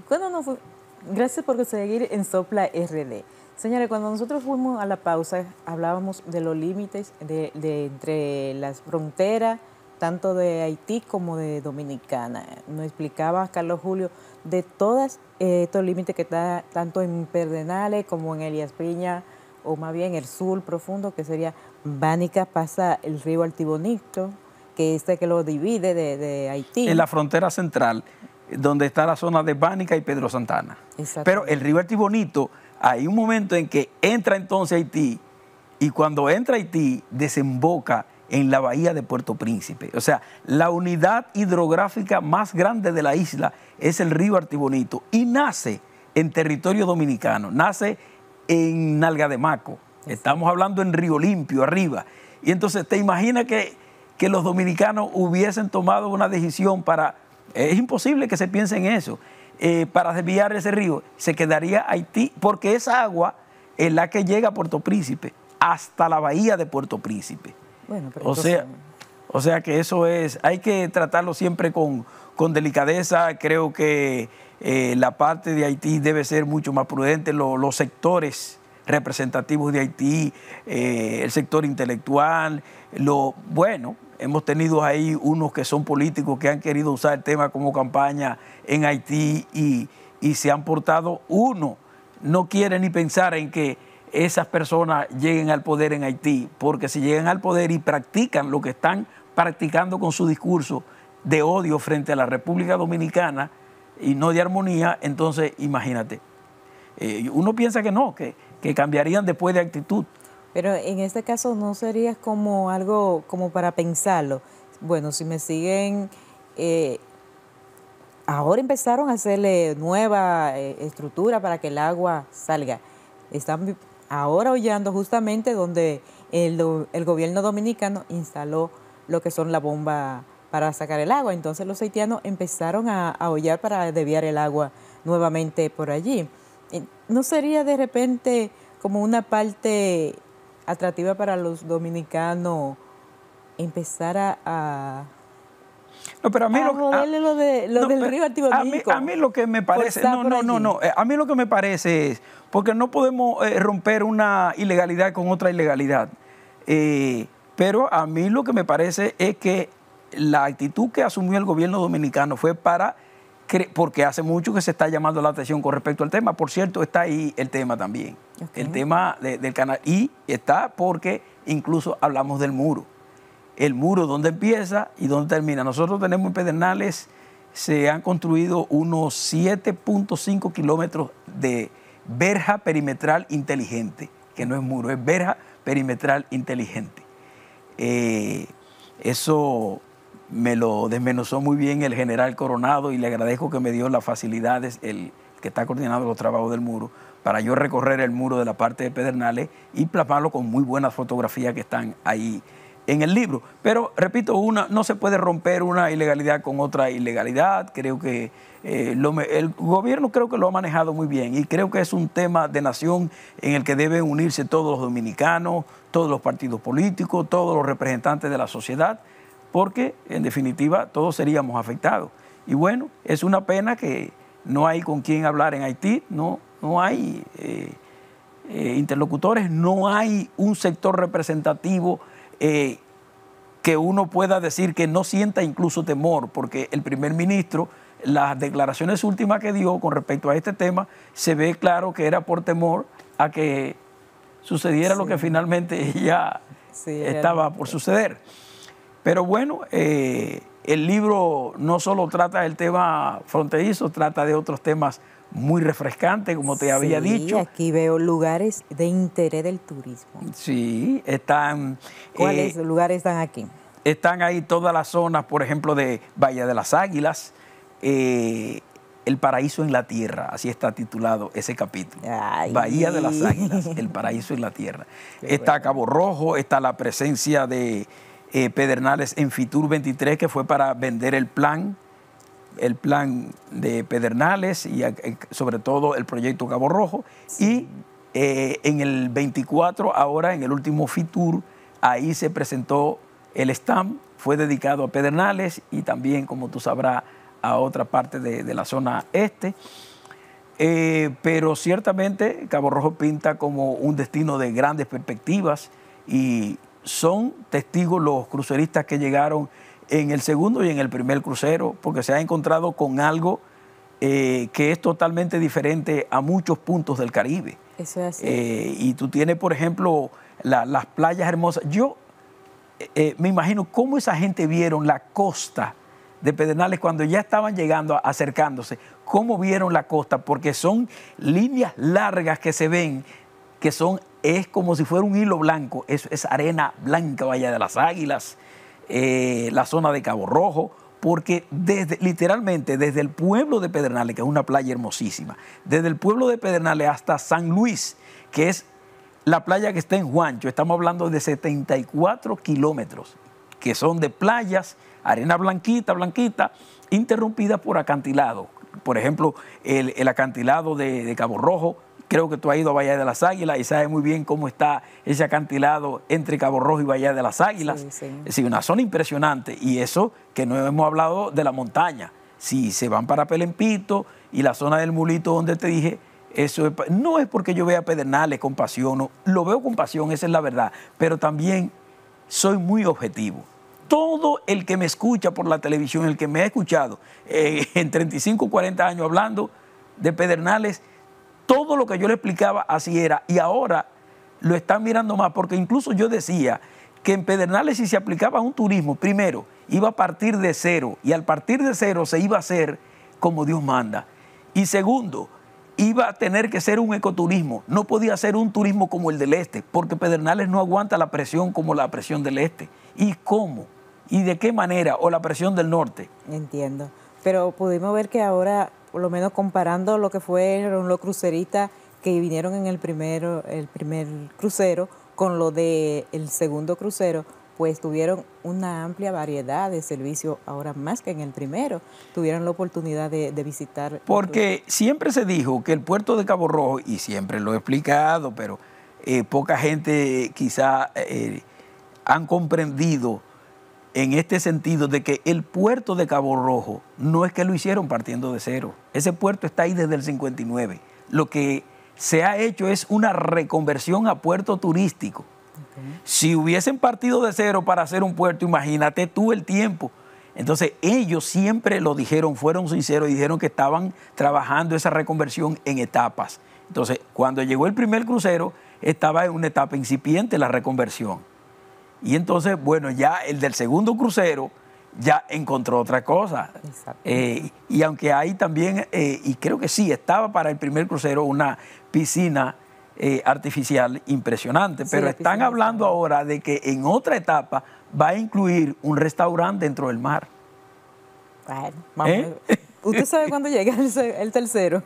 Cuando nos Gracias por seguir en Sopla RD. Señores, cuando nosotros fuimos a la pausa, hablábamos de los límites entre las fronteras, tanto de Haití como de Dominicana. Nos explicaba Carlos Julio de todos estos límites que está tanto en Pedernales como en Elías Piña, o más bien el sur profundo, que sería Bánica, pasa el río Artibonito, que lo divide de Haití. En la frontera central, donde está la zona de Bánica y Pedro Santana. Pero el río Artibonito, hay un momento en que entra entonces Haití, y cuando entra Haití, desemboca en la bahía de Puerto Príncipe. O sea, la unidad hidrográfica más grande de la isla es el río Artibonito, y nace en territorio dominicano, nace en Nalga de Maco. Estamos hablando en Río Limpio, arriba. Y entonces, ¿te imaginas que los dominicanos hubiesen tomado una decisión para... Es imposible que se piense en eso. Para desviar ese río, se quedaría Haití, porque esa agua es la que llega a Puerto Príncipe, hasta la bahía de Puerto Príncipe. Bueno, pero o sea que eso es, hay que tratarlo siempre con delicadeza. Creo que la parte de Haití debe ser mucho más prudente. Los sectores representativos de Haití, el sector intelectual, bueno, hemos tenido ahí unos que son políticos que han querido usar el tema como campaña en Haití y se han portado, uno no quiere ni pensar en que esas personas lleguen al poder en Haití, porque si llegan al poder y practican lo que están practicando con su discurso de odio frente a la República Dominicana y no de armonía, entonces imagínate. Uno piensa que no, que cambiarían después de actitud. Pero en este caso no sería como algo como para pensarlo. Bueno, si me siguen, ahora empezaron a hacerle nueva estructura para que el agua salga. Están ahora hollando justamente donde el gobierno dominicano instaló lo que son la bomba para sacar el agua. Entonces los haitianos empezaron a hollar para desviar el agua nuevamente por allí. ¿No sería de repente como una parte atractiva para los dominicanos empezar no, pero a mí lo del río Artibonito? A mí lo que me parece, a mí lo que me parece es, porque no podemos romper una ilegalidad con otra ilegalidad, pero a mí lo que me parece es que la actitud que asumió el gobierno dominicano fue porque hace mucho que se está llamando la atención con respecto al tema. Por cierto, está ahí el tema también, el tema del canal, y está porque incluso hablamos del muro. El muro, dónde empieza y dónde termina. Nosotros tenemos en Pedernales, se han construido unos 7.5 kilómetros de verja perimetral inteligente, que no es muro, es verja perimetral inteligente. Eso me lo desmenuzó muy bien el general Coronado, y le agradezco que me dio las facilidades, el que está coordinando los trabajos del muro, para yo recorrer el muro de la parte de Pedernales y plasmarlo con muy buenas fotografías que están ahí en el libro. Pero, repito, no se puede romper una ilegalidad con otra ilegalidad. Creo que el gobierno creo que lo ha manejado muy bien, y creo que es un tema de nación en el que deben unirse todos los dominicanos, todos los partidos políticos, todos los representantes de la sociedad, porque en definitiva todos seríamos afectados. Y bueno, es una pena que no hay con quién hablar en Haití, no hay interlocutores, no hay un sector representativo que uno pueda decir que no sienta incluso temor, porque el primer ministro, las declaraciones últimas que dio con respecto a este tema, se ve claro que era por temor a que sucediera lo que finalmente ya estaba por suceder. Pero bueno, el libro no solo trata del tema fronterizo, trata de otros temas muy refrescantes, como te había dicho. Aquí veo lugares de interés del turismo. Sí, están... ¿Cuáles lugares están aquí? Están ahí todas las zonas, por ejemplo, de Bahía de las Águilas, El Paraíso en la Tierra, así está titulado ese capítulo. Ay. Bahía de las Águilas, El Paraíso en la Tierra. Está Cabo Rojo, está la presencia de Pedernales en Fitur 23, que fue para vender el plan de Pedernales y sobre todo el proyecto Cabo Rojo. Sí. Y en el 24, ahora en el último Fitur, ahí se presentó el stand, fue dedicado a Pedernales y también, como tú sabrás, a otra parte de la zona este. pero ciertamente Cabo Rojo pinta como un destino de grandes perspectivas y son testigos los cruceristas que llegaron en el segundo y en el primer crucero, porque se ha encontrado con algo que es totalmente diferente a muchos puntos del Caribe. Eso es así. Y tú tienes, por ejemplo, las playas hermosas. Yo me imagino cómo esa gente vieron la costa de Pedernales cuando ya estaban llegando, acercándose, cómo vieron la costa, porque son líneas largas que se ven, que es como si fuera un hilo blanco, es arena blanca, Bahía de las Águilas, la zona de Cabo Rojo, porque literalmente desde el pueblo de Pedernales, que es una playa hermosísima, desde el pueblo de Pedernales hasta San Luis, que es la playa que está en Juancho, estamos hablando de 74 kilómetros, que son de playas, arena blanquita, blanquita, interrumpida por acantilados. Por ejemplo, el acantilado de Cabo Rojo, creo que tú has ido a Bahía de las Águilas y sabes muy bien cómo está ese acantilado entre Cabo Rojo y Bahía de las Águilas. Sí, sí. Es decir, una zona impresionante. Y eso que no hemos hablado de la montaña. Si se van para Pelempito y la zona del Mulito donde te dije, eso no es porque yo vea Pedernales con pasión, no, lo veo con pasión, esa es la verdad, pero también soy muy objetivo. Todo el que me escucha por la televisión, el que me ha escuchado en 35, 40 años hablando de Pedernales, todo lo que yo le explicaba así era, y ahora lo están mirando más, porque incluso yo decía que en Pedernales si se aplicaba un turismo, primero, iba a partir de cero, y al partir de cero se iba a hacer como Dios manda. Y segundo, iba a tener que ser un ecoturismo, no podía ser un turismo como el del este, porque Pedernales no aguanta la presión como la presión del este. ¿Y cómo? ¿Y de qué manera? ¿O la presión del norte? Entiendo. Pero pudimos ver que ahora, por lo menos comparando lo que fueron los cruceristas que vinieron en el primer crucero con lo del segundo crucero, pues tuvieron una amplia variedad de servicios ahora más que en el primero. Tuvieron la oportunidad de visitar. Porque siempre se dijo que el puerto de Cabo Rojo, y siempre lo he explicado, pero poca gente quizá han comprendido en este sentido de que el puerto de Cabo Rojo no es que lo hicieron partiendo de cero. Ese puerto está ahí desde el 59. Lo que se ha hecho es una reconversión a puerto turístico. Okay. Si hubiesen partido de cero para hacer un puerto, imagínate tú el tiempo. Entonces ellos siempre lo dijeron, fueron sinceros y dijeron que estaban trabajando esa reconversión en etapas. Entonces cuando llegó el primer crucero estaba en una etapa incipiente la reconversión. Y entonces, bueno, ya el del segundo crucero ya encontró otra cosa. Y aunque hay también, y creo que sí, estaba para el primer crucero una piscina artificial impresionante, sí, pero están hablando ahora de que en otra etapa va a incluir un restaurante dentro del mar. Bueno, vamos. ¿Usted sabe cuándo llega el tercero?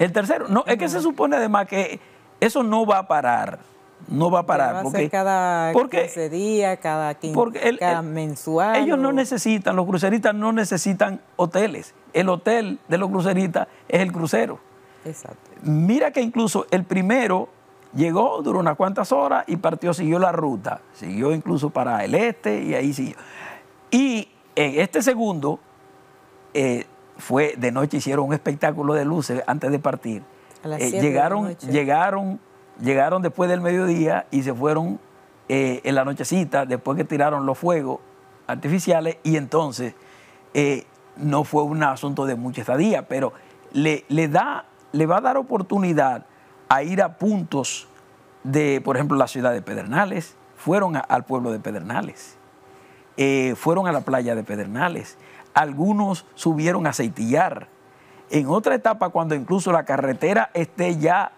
El tercero, no, es que se supone además que eso no va a parar. No va a parar. Porque cada 15 días, cada 15, cada mensual. Ellos no necesitan, los cruceristas no necesitan hoteles. El hotel de los cruceristas es el crucero. Exacto. Mira que incluso el primero llegó, duró unas cuantas horas y partió, siguió la ruta. Siguió incluso para el este y ahí siguió. Y en este segundo, fue de noche, hicieron un espectáculo de luces antes de partir. A las 7 de la noche. Llegaron después del mediodía y se fueron en la nochecita, después que tiraron los fuegos artificiales, y entonces no fue un asunto de mucha estadía, pero le va a dar oportunidad a ir a puntos de, por ejemplo, la ciudad de Pedernales, fueron al pueblo de Pedernales, fueron a la playa de Pedernales, algunos subieron a Aceitillar. En otra etapa, cuando incluso la carretera esté ya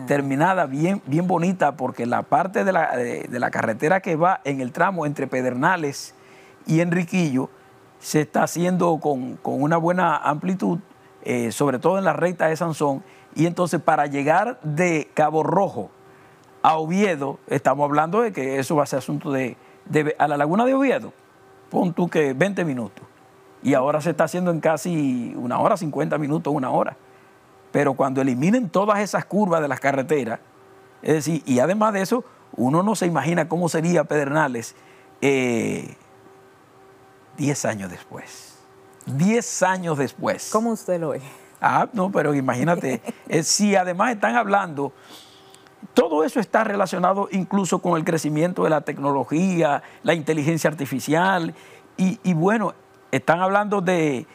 terminada, bien bonita, porque la parte de la carretera que va en el tramo entre Pedernales y Enriquillo se está haciendo con una buena amplitud, sobre todo en la recta de Sansón, y entonces para llegar de Cabo Rojo a Oviedo, estamos hablando de que eso va a ser asunto a la laguna de Oviedo, pon tú que 20 minutos, y ahora se está haciendo en casi 1 hora, 50 minutos, 1 hora. Pero cuando eliminen todas esas curvas de las carreteras, es decir, y además de eso, uno no se imagina cómo sería Pedernales 10 años después. 10 años después. ¿Cómo usted lo ve? Ah, no, pero imagínate, si además están hablando, todo eso está relacionado incluso con el crecimiento de la tecnología, la inteligencia artificial, y bueno, están hablando de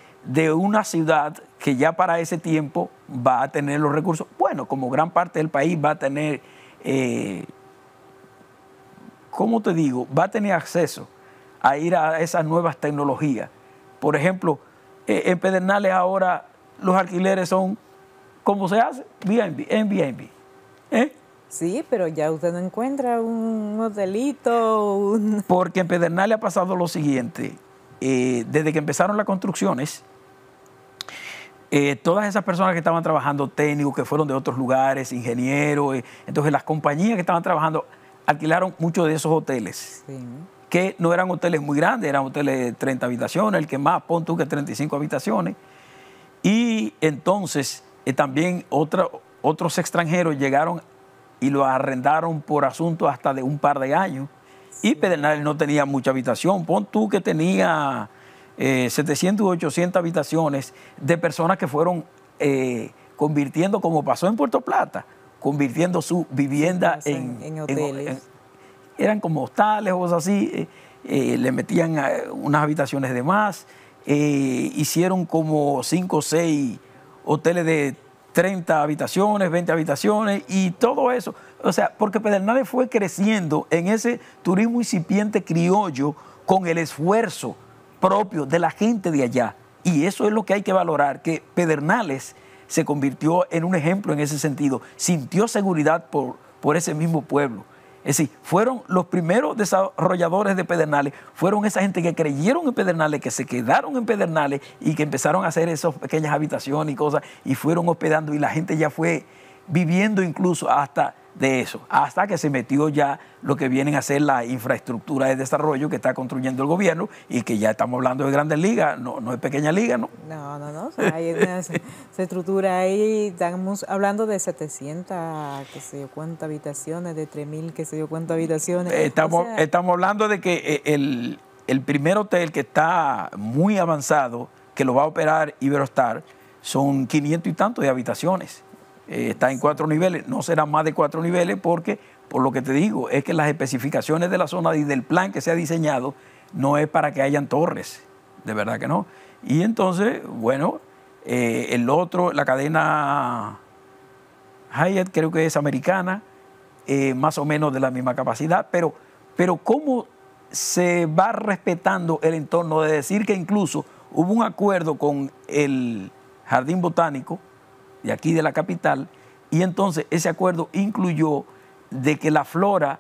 una ciudad que ya para ese tiempo va a tener los recursos, bueno, como gran parte del país va a tener, ¿cómo te digo? Va a tener acceso a ir a esas nuevas tecnologías. Por ejemplo, en Pedernales ahora los alquileres son, ¿cómo se hace? Airbnb. Sí, pero ya usted no encuentra un hotelito. Porque en Pedernales ha pasado lo siguiente. Desde que empezaron las construcciones, todas esas personas que estaban trabajando, técnicos que fueron de otros lugares, ingenieros, entonces las compañías que estaban trabajando alquilaron muchos de esos hoteles. Sí. Que no eran hoteles muy grandes, eran hoteles de 30 habitaciones, el que más, pon tú que 35 habitaciones. Y entonces también otros extranjeros llegaron y lo arrendaron por asunto hasta de un par de años. Sí. Y Pedernales no tenía mucha habitación. Pon tú que tenía 700 u 800 habitaciones de personas que fueron convirtiendo, como pasó en Puerto Plata, convirtiendo su vivienda en hoteles. Eran como hostales o cosas así, le metían unas habitaciones de más, hicieron como 5 o 6 hoteles de 30 habitaciones, 20 habitaciones y todo eso. O sea, porque Pedernales fue creciendo en ese turismo incipiente criollo con el esfuerzo propio de la gente de allá. Y eso es lo que hay que valorar, que Pedernales se convirtió en un ejemplo en ese sentido. Sintió seguridad por ese mismo pueblo. Es decir, fueron los primeros desarrolladores de Pedernales, fueron esa gente que creyeron en Pedernales, que se quedaron en Pedernales y que empezaron a hacer esas pequeñas habitaciones y cosas y fueron hospedando y la gente ya fue viviendo incluso hasta de eso, hasta que se metió ya lo que vienen a ser la infraestructura de desarrollo que está construyendo el gobierno y que ya estamos hablando de grandes ligas, no es pequeña liga, ¿no? No, o sea, hay una estructura ahí, estamos hablando de 700, qué sé yo, cuántas habitaciones, de 3.000, qué sé yo, cuántas habitaciones. Estamos hablando de que el primer hotel que está muy avanzado, que lo va a operar Iberostar, son 500 y tantos de habitaciones. Está en 4 niveles, no será más de 4 niveles porque, por lo que te digo, es que las especificaciones de la zona y del plan que se ha diseñado no es para que hayan torres, de verdad que no. Y entonces, bueno, el otro, la cadena Hyatt creo que es americana, más o menos de la misma capacidad, pero cómo se va respetando el entorno, de decir que incluso hubo un acuerdo con el Jardín Botánico de aquí de la capital, y entonces ese acuerdo incluyó de que la flora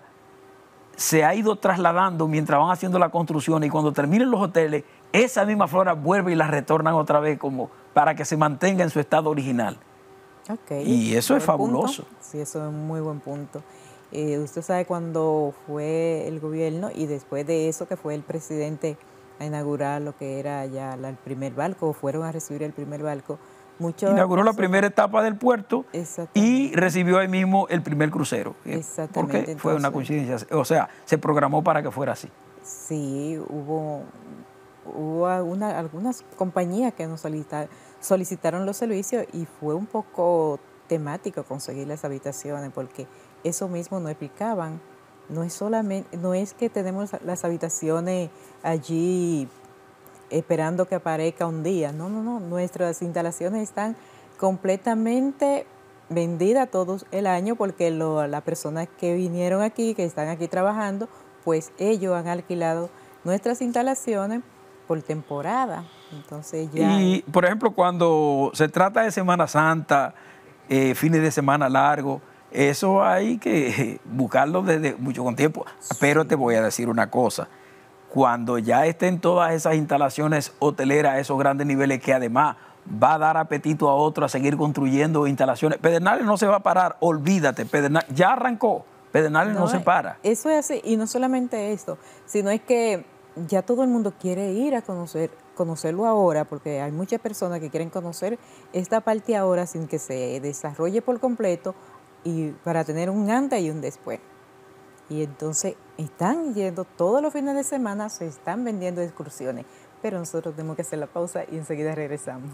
se ha ido trasladando mientras van haciendo la construcción y cuando terminen los hoteles, esa misma flora vuelve y la retornan otra vez como para que se mantenga en su estado original. Okay. Y eso es fabuloso. Punto. Sí, eso es un muy buen punto. Usted sabe cuando fue el gobierno y después de eso que fue el presidente a inaugurar lo que era ya el primer barco, o fueron a recibir el primer barco, inauguró la primera etapa del puerto y recibió ahí mismo el primer crucero. Exactamente. Porque entonces, fue una coincidencia. O sea, se programó para que fuera así. Sí, hubo algunas compañías que nos solicitaron los servicios y fue un poco temático conseguir las habitaciones porque eso mismo no explicaban. No es que tenemos las habitaciones allí esperando que aparezca un día. No. Nuestras instalaciones están completamente vendidas todos el año porque las personas que vinieron aquí, que están aquí trabajando, pues ellos han alquilado nuestras instalaciones por temporada. Entonces ya... Y, por ejemplo, cuando se trata de Semana Santa, fines de semana largos, eso hay que buscarlo desde mucho con tiempo. Sí. Pero te voy a decir una cosa. Cuando ya estén todas esas instalaciones hoteleras a esos grandes niveles que además va a dar apetito a otros a seguir construyendo instalaciones. Pedernales no se va a parar, olvídate, Pedernales ya arrancó, Pedernales no se para. Eso es así, y no solamente esto, sino es que ya todo el mundo quiere ir a conocerlo ahora, porque hay muchas personas que quieren conocer esta parte ahora sin que se desarrolle por completo y para tener un antes y un después. Y entonces están yendo todos los fines de semana, se están vendiendo excursiones, pero nosotros tenemos que hacer la pausa y enseguida regresamos.